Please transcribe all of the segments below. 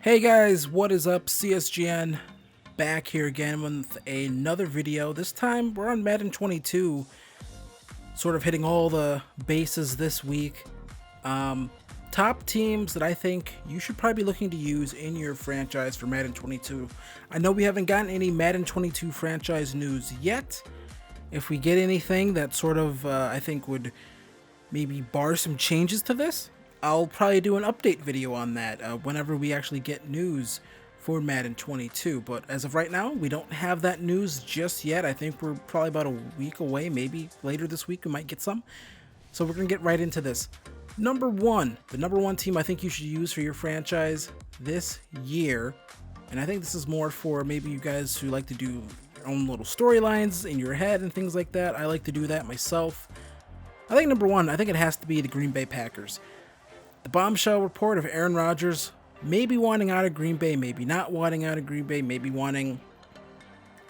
Hey guys, what is up? CSGN back here again with another video. This time we're on Madden 22, sort of hitting all the bases this week. Top teams that I think you should probably be looking to use in your franchise for Madden 22. I know we haven't gotten any Madden 22 franchise news yet. If we get anything that sort of I think would maybe bar some changes to this, I'll probably do an update video on that whenever we actually get news for Madden 22. But as of right now, we don't have that news just yet. I think we're probably about a week away. Maybe later this week we might get some. So we're going to get right into this. The number one team I think you should use for your franchise this year, and I think this is more for maybe you guys who like to do your own little storylines in your head and things like that. I like to do that myself. I think number one, I think it has to be the Green Bay Packers. The bombshell report of Aaron Rodgers maybe wanting out of Green Bay, maybe not wanting out of Green Bay, maybe wanting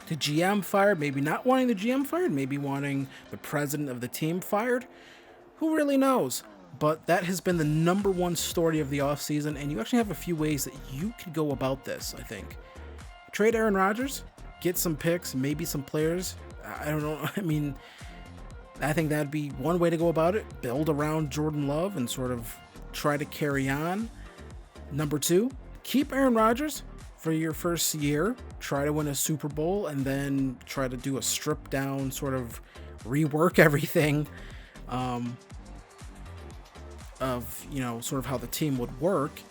the GM fired, maybe not wanting the GM fired, maybe wanting the president of the team fired. Who really knows? But that has been the number one story of the offseason, and you actually have a few ways that you could go about this, I think. Trade Aaron Rodgers, get some picks, maybe some players. I don't know. I mean, I think that'd be one way to go about it. Build around Jordan Love and sort of try to carry on. Number two, keep Aaron Rodgers for your first year. Try to win a Super Bowl and then try to do a strip down, sort of rework everything of, sort of how the team would work.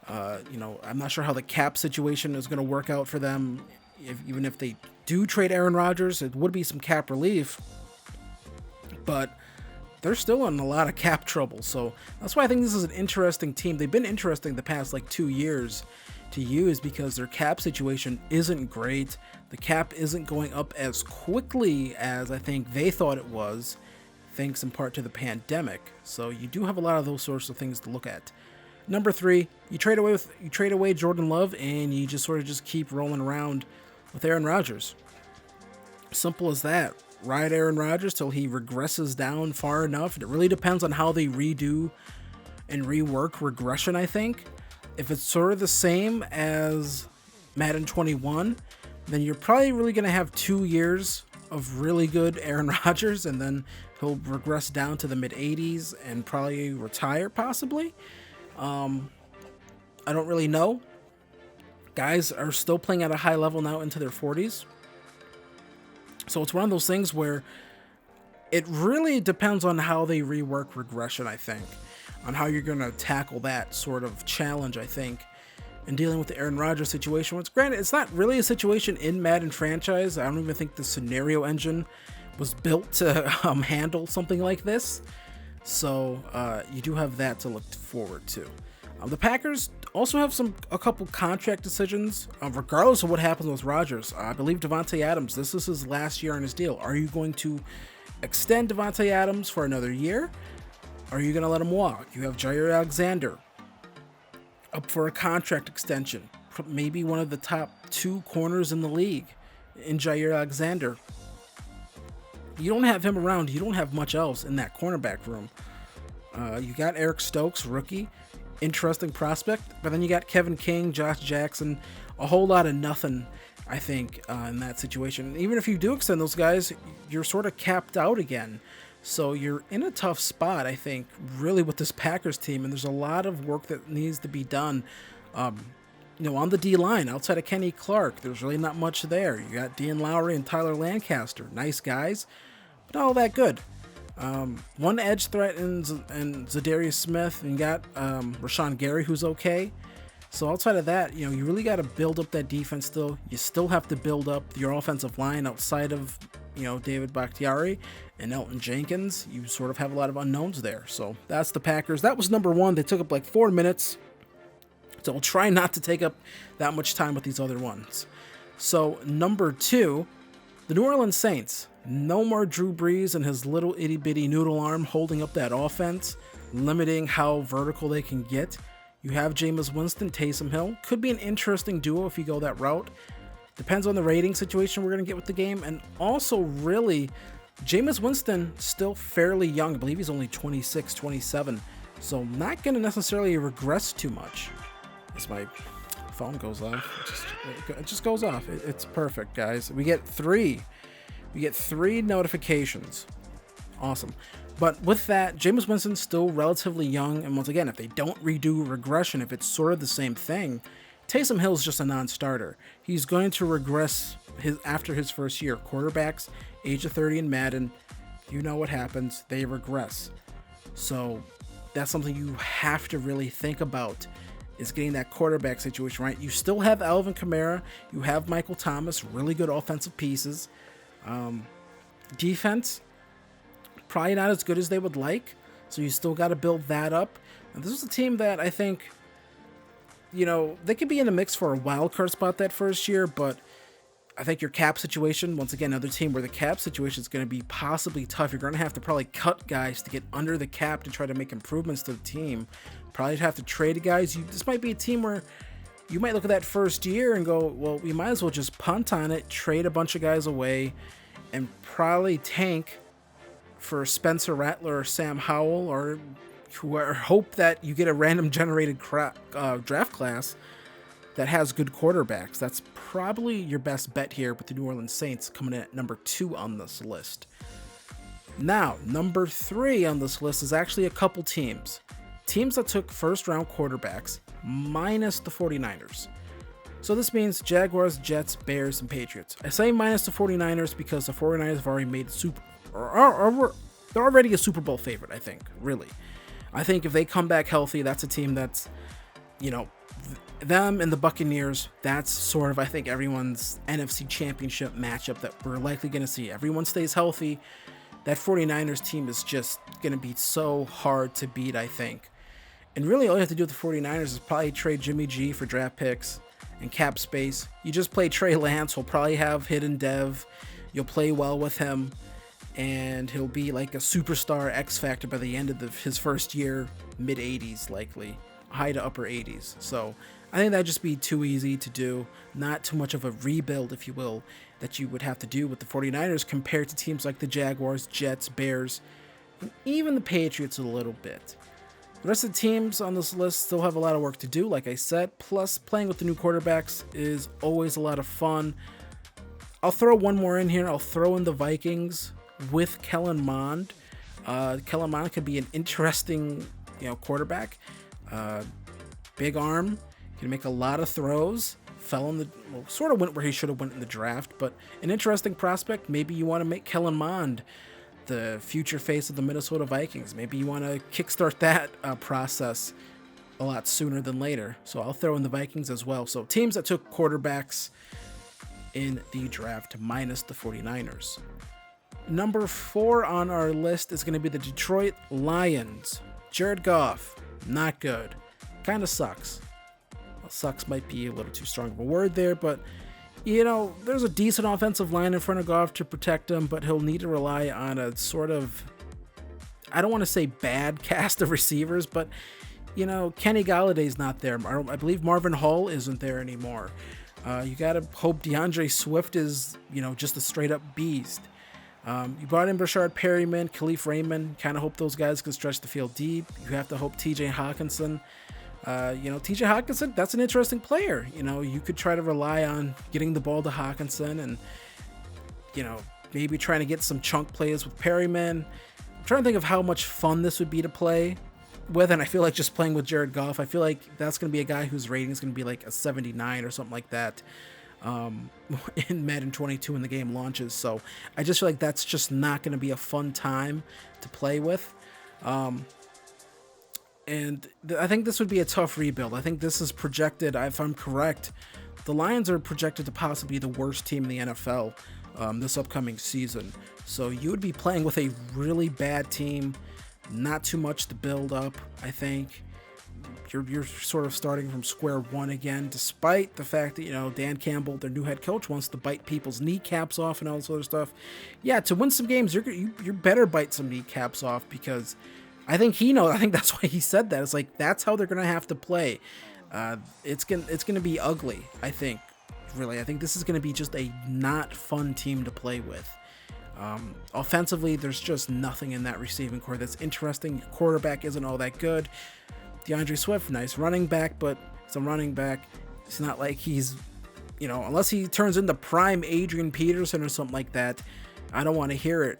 I'm not sure how the cap situation is going to work out for them. Even if they do trade Aaron Rodgers, it would be some cap relief, but they're still in a lot of cap trouble. So that's why I think this is an interesting team. They've been interesting the past 2 years to use because their cap situation isn't great. The cap isn't going up as quickly as I think they thought it was, thanks in part to the pandemic. So you do have a lot of those sorts of things to look at. Number three, you trade away Jordan Love, and you just sort of just keep rolling around with Aaron Rodgers. Simple as that. Ride Aaron Rodgers till he regresses down far enough. It really depends on how they redo and rework regression, I think. If it's sort of the same as Madden 21, then you're probably really going to have 2 years of really good Aaron Rodgers, and then he'll regress down to the mid-80s and probably retire, possibly. I don't really know. Guys are still playing at a high level now into their 40s. So it's one of those things where it really depends on how they rework regression, I think, on how you're going to tackle that sort of challenge, I think, in dealing with the Aaron Rodgers situation. Which, granted, it's not really a situation in Madden franchise. I don't even think the scenario engine was built to handle something like this. So you do have that to look forward to. The Packers also have a couple contract decisions, regardless of what happens with Rodgers. I believe Davante Adams, this is his last year on his deal. Are you going to extend Davante Adams for another year? Or are you going to let him walk? You have Jair Alexander up for a contract extension. Maybe one of the top 2 corners in the league in Jair Alexander. You don't have him around. You don't have much else in that cornerback room. You got Eric Stokes, rookie. Interesting prospect, but then you got Kevin King, Josh Jackson, a whole lot of nothing, I think, in that situation. Even if you do extend those guys, you're sort of capped out again. So you're in a tough spot, I think, really with this Packers team, and there's a lot of work that needs to be done. On the D-line, outside of Kenny Clark, there's really not much there. You got Dean Lowry and Tyler Lancaster, nice guys, but not all that good. One edge threat and Zadarius Smith, and you got Rashawn Gary, who's okay. So outside of that, you really got to build up that defense still. You still have to build up your offensive line outside of, David Bakhtiari and Elton Jenkins. You sort of have a lot of unknowns there. So that's the Packers. That was number one. They took up 4 minutes. So I'll try not to take up that much time with these other ones. So number two, the New Orleans Saints. No more Drew Brees and his little itty-bitty noodle arm holding up that offense, limiting how vertical they can get. You have Jameis Winston, Taysom Hill. Could be an interesting duo if you go that route. Depends on the rating situation we're going to get with the game. And also, really, Jameis Winston, still fairly young. I believe he's only 26, 27. So not going to necessarily regress too much. That's my Phone goes off. It just goes off. It's perfect, guys. We get three notifications. Awesome. But with that, Jameis Winston's still relatively young, and once again, if they don't redo regression, if it's sort of the same thing, Taysom Hill's just a non-starter. He's going to regress after his first year. Quarterbacks, age of 30 in Madden, you know what happens. They regress. So that's something you have to really think about, is getting that quarterback situation right. You still have Alvin Kamara. You have Michael Thomas, really good offensive pieces. Defense, probably not as good as they would like, so you still got to build that up. And this is a team that I think, they could be in the mix for a wild card spot that first year, but I think your cap situation, once again, another team where the cap situation is going to be possibly tough. You're going to have to probably cut guys to get under the cap to try to make improvements to the team. Probably have to trade guys. This might be a team where you might look at that first year and go, well, we might as well just punt on it, trade a bunch of guys away, and probably tank for Spencer Rattler or Sam Howell, or hope that you get a random generated draft class that has good quarterbacks. That's probably your best bet here, with the New Orleans Saints coming in at number 2 on this list. Now, number 3 on this list is actually a couple teams that took first round quarterbacks minus the 49ers. So this means Jaguars, Jets, Bears, and Patriots. I say minus the 49ers because the 49ers have already made they're already a Super Bowl favorite, I think, really. I think if they come back healthy, that's a team that's, them and the Buccaneers, that's sort of, I think, everyone's NFC Championship matchup that we're likely going to see. Everyone stays healthy. That 49ers team is just going to be so hard to beat, I think. And really all you have to do with the 49ers is probably trade Jimmy G for draft picks and cap space. You just play Trey Lance. He'll probably have hidden dev. You'll play well with him, and he'll be like a superstar X factor by the end of his first year, mid 80s likely, high to upper 80s. So I think that'd just be too easy to do. Not too much of a rebuild, if you will, that you would have to do with the 49ers compared to teams like the Jaguars, Jets, Bears, and even the Patriots a little bit. The rest of the teams on this list still have a lot of work to do, like I said. Plus, playing with the new quarterbacks is always a lot of fun. I'll throw one more in here. I'll throw in the Vikings with Kellen Mond. Kellen Mond could be an interesting, quarterback. Big arm, can make a lot of throws. Sort of went where he should have went in the draft, but an interesting prospect. Maybe you want to make Kellen Mond the future face of the Minnesota Vikings. Maybe you want to kickstart that process a lot sooner than later. So I'll throw in the Vikings as well. So teams that took quarterbacks in the draft minus the 49ers. Number 4 on our list is going to be the Detroit Lions. Jared Goff, not good. Kind of sucks. Well, sucks might be a little too strong of a word there, but there's a decent offensive line in front of Goff to protect him, but he'll need to rely on a sort of, I don't want to say bad cast of receivers, but Kenny Galladay's not there. I believe Marvin Hall isn't there anymore. You got to hope DeAndre Swift is, just a straight up beast. You brought in Brashard Perryman, Khalif Raymond. Kind of hope those guys can stretch the field deep. You have to hope TJ Hawkinson. TJ Hawkinson, that's an interesting player. You could try to rely on getting the ball to Hawkinson and, maybe trying to get some chunk plays with Perryman. I'm trying to think of how much fun this would be to play with, and I feel like just playing with Jared Goff, I feel like that's going to be a guy whose rating is going to be like a 79 or something like that in Madden 22 when the game launches. So I just feel like that's just not going to be a fun time to play with. And I think this would be a tough rebuild. I think this is projected, if I'm correct, the Lions are projected to possibly be the worst team in the NFL this upcoming season. So you would be playing with a really bad team, not too much to build up, I think. You're sort of starting from square one again, despite the fact that, Dan Campbell, their new head coach, wants to bite people's kneecaps off and all this other stuff. Yeah, to win some games, you better bite some kneecaps off, because I think I think that's why he said that. It's like, that's how they're going to have to play. It's going to be ugly, I think. Really, I think this is going to be just a not fun team to play with. Offensively, there's just nothing in that receiving core that's interesting. Your quarterback isn't all that good. DeAndre Swift, nice running back, but some running back. It's not like he's, unless he turns into prime Adrian Peterson or something like that, I don't want to hear it,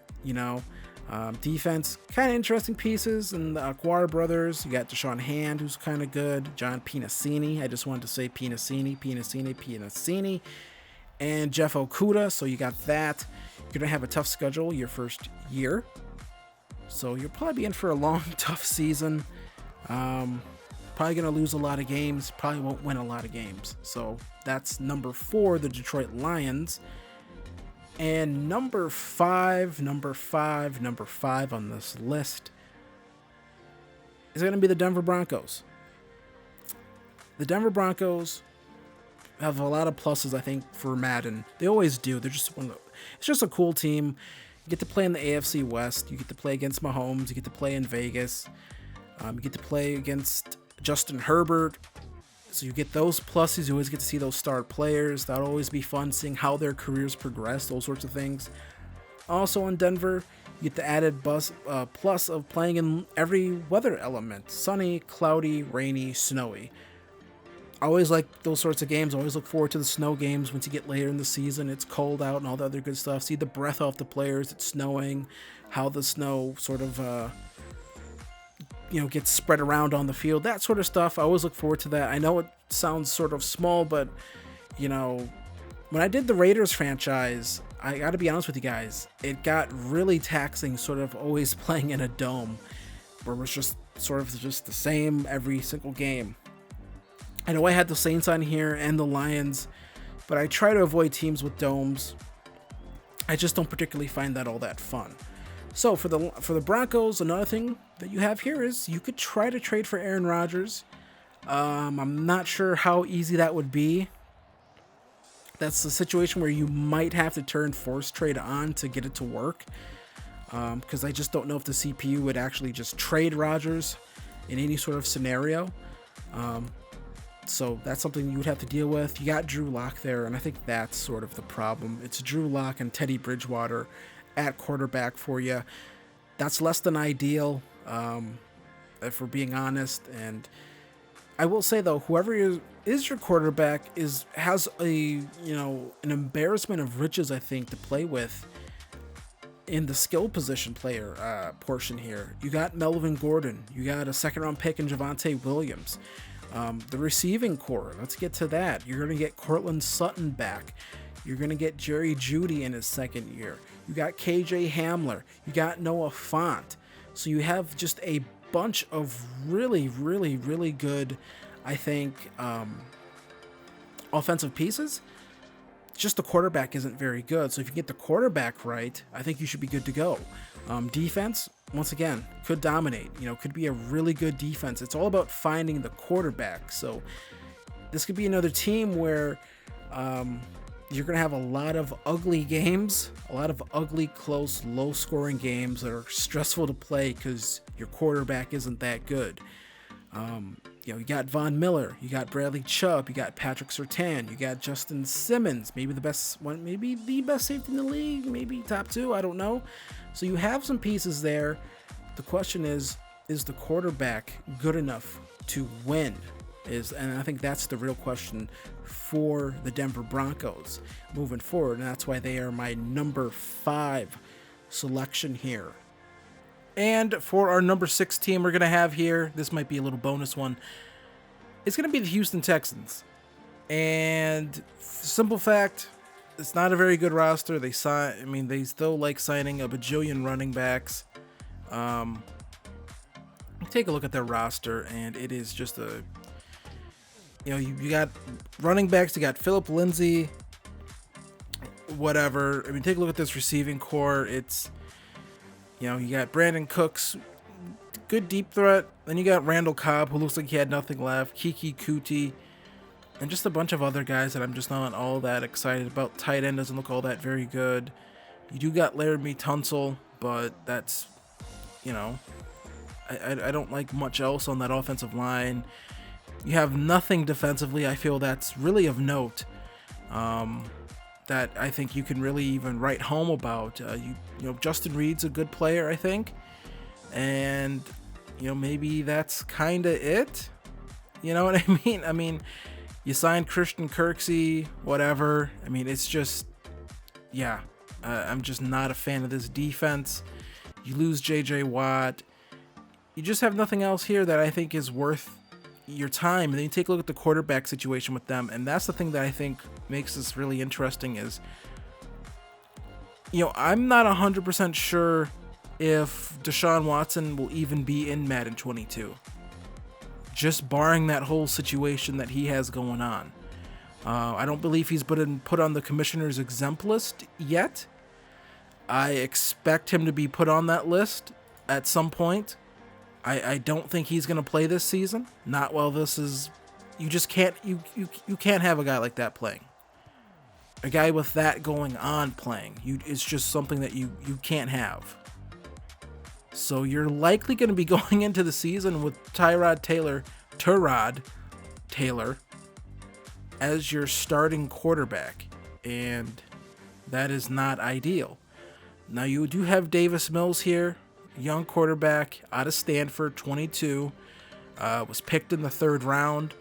Defense, kind of interesting pieces. And the Aguirre brothers, you got Deshaun Hand, who's kind of good. John Pinacini, I just wanted to say Pinacini. And Jeff Okuda, so you got that. You're going to have a tough schedule your first year. So you'll probably be in for a long, tough season. Probably going to lose a lot of games. Probably won't win a lot of games. So that's number 4, the Detroit Lions. And number five on this list is going to be the Denver Broncos. The Denver Broncos have a lot of pluses, I think, for Madden. They always do. They're just it's just a cool team. You get to play in the AFC West. You get to play against Mahomes. You get to play in Vegas. You get to play against Justin Herbert. So you get those pluses. You always get to see those star players. That'll always be fun, seeing how their careers progress, those sorts of things. Also in Denver, you get the added plus of playing in every weather element. Sunny, cloudy, rainy, snowy. I always like those sorts of games. I always look forward to the snow games once you get later in the season. It's cold out and all the other good stuff. See the breath off the players. It's snowing. How the snow sort of gets spread around on the field, that sort of stuff. I always look forward to that. I know it sounds sort of small, but when I did the Raiders franchise, I got to be honest with you guys, it got really taxing sort of always playing in a dome where it was just sort of just the same every single game. I know I had the Saints on here and the Lions, but I try to avoid teams with domes. I just don't particularly find that all that fun. So for the Broncos, another thing that you have here is you could try to trade for Aaron Rodgers. I'm not sure how easy that would be. That's the situation where you might have to turn force trade on to get it to work. Because I just don't know if the CPU would actually just trade Rodgers in any sort of scenario. So that's something you would have to deal with. You got Drew Lock there, and I think that's sort of the problem. It's Drew Lock and Teddy Bridgewater at quarterback for you. That's less than ideal, if we're being honest. And I will say though, whoever is your quarterback has an embarrassment of riches, I think, to play with in the skill position player portion here. You got Melvin Gordon. You got a second-round pick in Javonte Williams. The receiving core, let's get to that. You're going to get Cortland Sutton back. You're going to get Jerry Jeudy in his second year. You got KJ Hamler. You got Noah Fant. So you have just a bunch of really, really, really good, I think, offensive pieces. Just the quarterback isn't very good. So if you get the quarterback right, I think you should be good to go. Defense, once again, could dominate. Could be a really good defense. It's all about finding the quarterback. So this could be another team where you're going to have a lot of ugly games, a lot of ugly, close, low-scoring games that are stressful to play because your quarterback isn't that good. You got Von Miller, you got Bradley Chubb, you got Patrick Surtain, you got Justin Simmons, maybe the best safety in the league, maybe top 2, I don't know. So you have some pieces there. The question is the quarterback good enough to win? And I think that's the real question for the Denver Broncos moving forward, and that's why they are my number 5 selection here. And for our number 6 team we're going to have here, this might be a little bonus one, it's going to be the Houston Texans. And simple fact, it's not a very good roster. They still like signing a bajillion running backs. Take a look at their roster, and it is just you got running backs, you got Phillip Lindsay, whatever. Take a look at this receiving core. It's, you got Brandon Cooks, good deep threat. Then you got Randall Cobb, who looks like he had nothing left. Kiki Kuti, and just a bunch of other guys that I'm just not all that excited about. Tight end doesn't look all that very good. You do got Laramie Tunsil, but that's, I don't like much else on that offensive line. You have nothing defensively, I feel, that's really of note, that I think you can really even write home about. Justin Reed's a good player, I think, and maybe that's kind of it. You know what I mean? You signed Christian Kirksey, whatever. I mean, it's just, yeah, I'm just not a fan of this defense. You lose J.J. Watt. You just have nothing else here that I think is worth your time. And then you take a look at the quarterback situation with them, and that's the thing that I think makes this really interesting is, I'm not 100% sure if Deshaun Watson will even be in Madden 22. Just barring that whole situation that he has going on. I don't believe he's been put on the commissioner's exempt list yet. I expect him to be put on that list at some point. I don't think he's going to play this season. Not while this is... You just can't... You can't have a guy like that playing. A guy with that going on playing. It's just something that you can't have. So you're likely going to be going into the season with Tyrod Taylor as your starting quarterback, and that is not ideal. Now you do have Davis Mills here, young quarterback out of Stanford, 22, was picked in the 3rd round.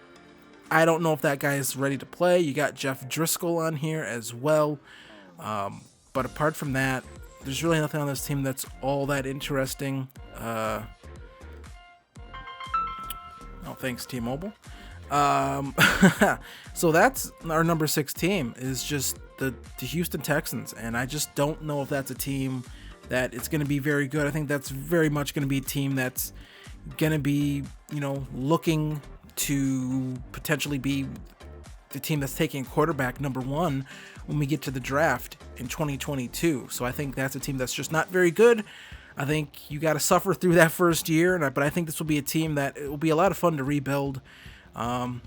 I don't know if that guy is ready to play. You got Jeff Driscoll on here as well, but apart from that, there's really nothing on this team that's all that interesting. Oh, thanks, T-Mobile. So that's our number 6 team, is just the Houston Texans, and I just don't know if that's a team that it's going to be very good. I think that's very much going to be a team that's going to be, looking to potentially be the team that's taking quarterback number 1 when we get to the draft in 2022. So I think that's a team that's just not very good. I think you got to suffer through that first year, but I think this will be a team that it will be a lot of fun to rebuild. I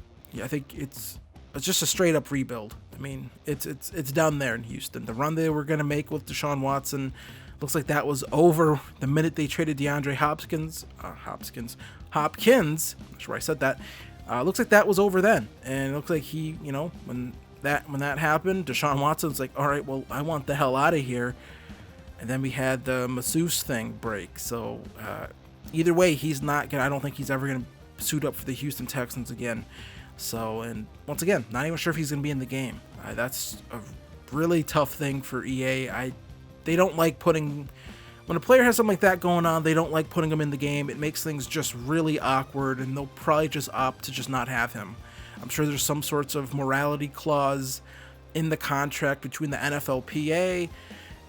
think it's just a straight up rebuild. I mean, it's done there in Houston. The run they were going to make with Deshaun Watson looks like that was over the minute they traded DeAndre Hopkins. I'm sure I said that. Looks like that was over then, and it looks like he, when that happened, Deshaun Watson's like, all right, well, I want the hell out of here. And then we had the masseuse thing break. So either way, he's not gonna. I don't think he's ever gonna suit up for the Houston Texans again. So, and once again, not even sure if he's gonna be in the game. That's a really tough thing for EA. They don't like putting. When a player has something like that going on, they don't like putting him in the game. It makes things just really awkward, and they'll probably just opt to just not have him. I'm sure there's some sorts of morality clause in the contract between the NFLPA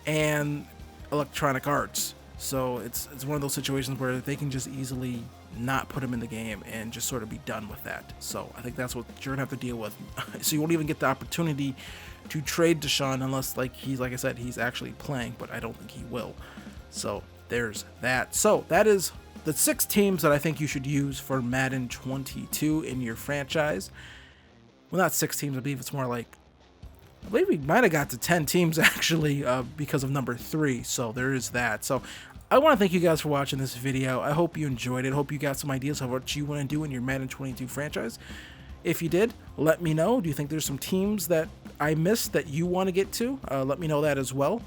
and Electronic Arts. So it's one of those situations where they can just easily not put him in the game and just sort of be done with that. So I think that's what you're going to have to deal with. So you won't even get the opportunity to trade Deshaun unless, like I said, he's actually playing, but I don't think he will. So there's that. So that is the 6 teams that I think you should use for Madden 22 in your franchise. Well, not 6 teams. I believe it's more like, I believe we might have got to 10 teams actually because of number 3. So there is that. So I want to thank you guys for watching this video. I hope you enjoyed it. Hope you got some ideas of what you want to do in your Madden 22 franchise. If you did, let me know. Do you think there's some teams that I missed that you want to get to? Let me know that as well.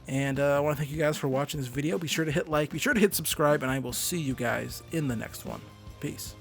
And I want to thank you guys for watching this video. Be sure to hit like, be sure to hit subscribe, and I will see you guys in the next one. Peace.